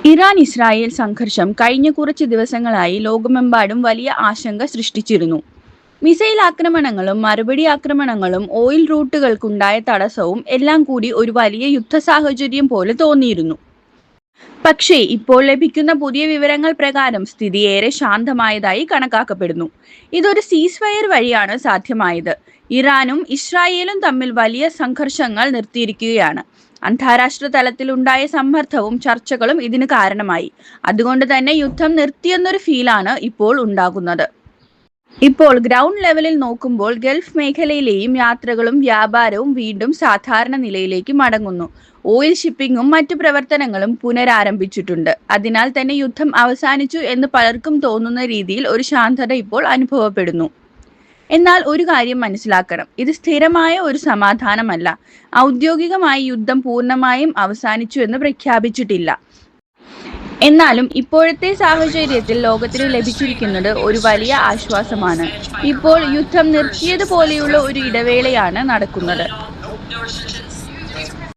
Iran Israel സംഘർഷം കഴിഞ്ഞ കുറച്ച് ദിവസങ്ങളായി ലോകമെമ്പാടും വലിയ ആശങ്ക സൃഷ്ടിച്ചിരുന്നു. മിസൈൽ ആക്രമണങ്ങളും മറുപടി ആക്രമണങ്ങളും ഓയിൽ റൂട്ടുകൾക്കുണ്ടായ തടസ്സവും എല്ലാം കൂടി ഒരു വലിയ യുദ്ധസാഹചര്യം പോലെ തോന്നിയിരുന്നു. പക്ഷേ ഇപ്പോൾ ലഭിക്കുന്ന പുതിയ വിവരങ്ങൾ പ്രകാരം സ്ഥിതി ഏറെ ശാന്തമായതായി കണക്കാക്കപ്പെടുന്നു. ഇതൊരു സീസ്ഫയർ വഴിയാണ് സാധ്യമായത്. ഇറാനും ഇസ്രായേലും തമ്മിൽ വലിയ സംഘർഷങ്ങൾ നിർത്തിയിരിക്കുകയാണ്. അന്താരാഷ്ട്ര തലത്തിലുണ്ടായ സമ്മർദ്ദവും ചർച്ചകളും ഇതിന് കാരണമായി. അതുകൊണ്ട് തന്നെ യുദ്ധം നിർത്തിയെന്നൊരു ഫീലാണ് ഇപ്പോൾ ഉണ്ടാകുന്നത്. ഇപ്പോൾ ഗ്രൗണ്ട് ലെവലിൽ നോക്കുമ്പോൾ ഗൾഫ് മേഖലയിലെയും യാത്രകളും വ്യാപാരവും വീണ്ടും സാധാരണ നിലയിലേക്ക് മടങ്ങുന്നു. ഓയിൽ ഷിപ്പിംഗും മറ്റു പ്രവർത്തനങ്ങളും പുനരാരംഭിച്ചിട്ടുണ്ട്. അതിനാൽ തന്നെ യുദ്ധം അവസാനിച്ചു എന്ന് പലർക്കും തോന്നുന്ന രീതിയിൽ ഒരു ശാന്തത ഇപ്പോൾ അനുഭവപ്പെടുന്നു. എന്നാൽ ഒരു കാര്യം മനസ്സിലാക്കണം, ഇത് സ്ഥിരമായ ഒരു സമാധാനമല്ല. ഔദ്യോഗികമായി യുദ്ധം പൂർണ്ണമായും അവസാനിച്ചു എന്ന് പ്രഖ്യാപിച്ചിട്ടില്ല. എന്നാലും ഇപ്പോഴത്തെ സാഹചര്യത്തിൽ ലോകത്തിന് ലഭിച്ചിരിക്കുന്നത് ഒരു വലിയ ആശ്വാസമാണ്. ഇപ്പോൾ യുദ്ധം നിർത്തിയതുപോലെയുള്ള ഒരു ഇടവേളയാണ് നടക്കുന്നത്.